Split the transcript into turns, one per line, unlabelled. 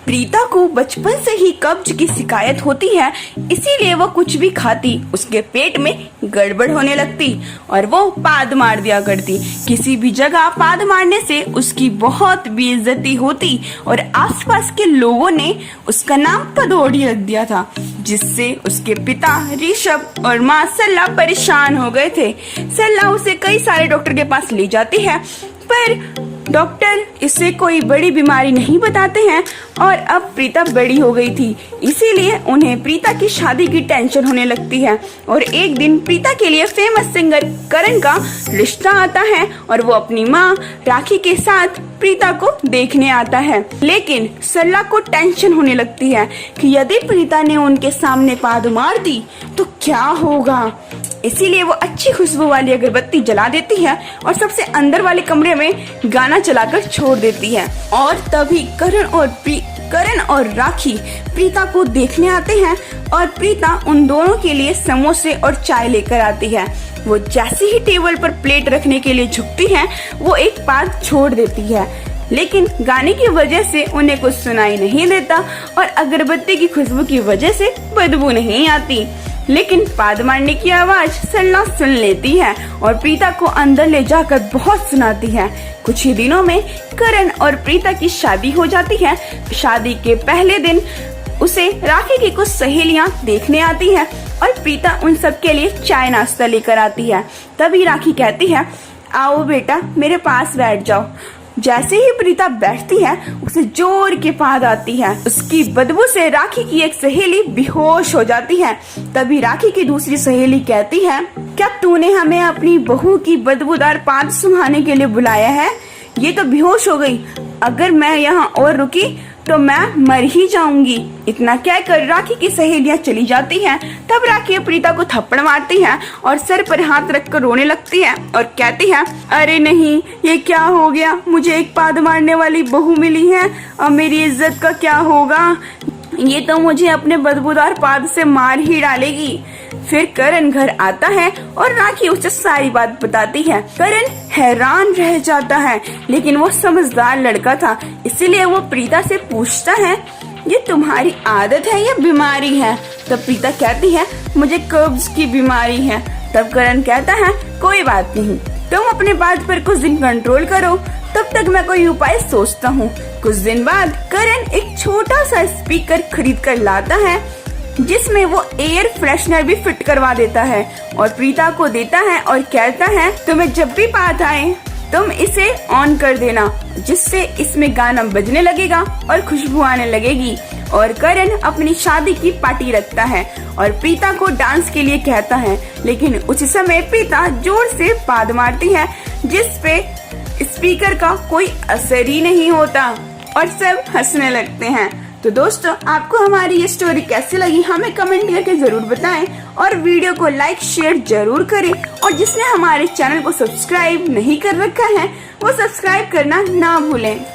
प्रीता को बचपन से ही कब्ज की शिकायत होती है, इसीलिए वो कुछ भी खाती उसके पेट में गड़बड़ होने लगती और वो पाद मार दिया करती। किसी भी जगह पाद मारने से उसकी बहुत बेइज्जती होती और आसपास के लोगों ने उसका नाम पदौड़ी रख दिया था, जिससे उसके पिता ऋषभ और माँ सरला परेशान हो गए थे। सरला उसे कई सारे डॉक्टर के पास ले जाती है, पर डॉक्टर इसे कोई बड़ी बीमारी नहीं बताते हैं और अब प्रीता बड़ी हो गई थी, इसीलिए उन्हें प्रीता की शादी की टेंशन होने लगती है। और एक दिन प्रीता के लिए फेमस सिंगर करण का रिश्ता आता है और वो अपनी माँ राखी के साथ प्रीता को देखने आता है। लेकिन सरला को टेंशन होने लगती है कि यदि प्रीता ने उनके सामने पाद मार दी तो क्या होगा, इसीलिए वो अच्छी खुशबू वाली अगरबत्ती जला देती है और सबसे अंदर वाले कमरे में गाना चलाकर छोड़ देती है। और तभी करण और राखी प्रीता को देखने आते हैं और प्रीता उन दोनों के लिए समोसे और चाय लेकर आती है। वो जैसे ही टेबल पर प्लेट रखने के लिए झुकती है, वो एक पाद छोड़ देती है, लेकिन गाने की वजह से उन्हें कुछ सुनाई नहीं देता और अगरबत्ती की खुशबू की वजह से बदबू नहीं आती। लेकिन पाद मारने की आवाज सरला सुन लेती है और प्रीता को अंदर ले जाकर बहुत सुनाती है। कुछ ही दिनों में करण और प्रीता की शादी हो जाती है। शादी के पहले दिन उसे राखी की कुछ सहेलियां देखने आती है और प्रीता उन सब के लिए चाय नाश्ता लेकर आती है। तभी राखी कहती है, आओ बेटा मेरे पास बैठ जाओ। जैसे ही प्रीता बैठती है, उसे जोर के पाद आती है। उसकी बदबू से राखी की एक सहेली बेहोश हो जाती है। तभी राखी की दूसरी सहेली कहती है, क्या तूने हमें अपनी बहू की बदबूदार पाद सुंघाने के लिए बुलाया है? ये तो बेहोश हो गई, अगर मैं यहाँ और रुकी तो मैं मर ही जाऊंगी। इतना कहकर राखी की सहेलियां चली जाती हैं। तब राखी प्रीता को थप्पड़ मारती है और सर पर हाथ रखकर रोने लगती है और कहती है, अरे नहीं, ये क्या हो गया, मुझे एक पाद मारने वाली बहू मिली है, अब मेरी इज्जत का क्या होगा, ये तो मुझे अपने बदबूदार पाद से मार ही डालेगी। फिर करण घर आता है और राखी उसे सारी बात बताती है। करण हैरान रह जाता है, लेकिन वो समझदार लड़का था, इसीलिए वो प्रीता से पूछता है, ये तुम्हारी आदत है या बीमारी है? तब प्रीता कहती है, मुझे कब्ज की बीमारी है। तब करण कहता है, कोई बात नहीं, तुम अपने बात पर कुछ दिन कंट्रोल करो, तब तक मैं कोई उपाय सोचता हूँ। कुछ दिन बाद करण एक छोटा सा स्पीकर खरीद कर लाता है, जिसमें वो एयर फ्रेशनर भी फिट करवा देता है और प्रीता को देता है और कहता है, तुम्हें जब भी बात आए तुम इसे ऑन कर देना, जिससे इसमें गाना बजने लगेगा और खुशबू आने लगेगी। और करण अपनी शादी की पार्टी रखता है और प्रीता को डांस के लिए कहता है, लेकिन उसी समय प्रीता जोर से पाद मारती है, जिस पे स्पीकर का कोई असर ही नहीं होता और सब हंसने लगते हैं। तो दोस्तों, आपको हमारी ये स्टोरी कैसी लगी हमें कमेंट करके जरूर बताएं और वीडियो को लाइक शेयर जरूर करें और जिसने हमारे चैनल को सब्सक्राइब नहीं कर रखा है वो सब्सक्राइब करना ना भूलें।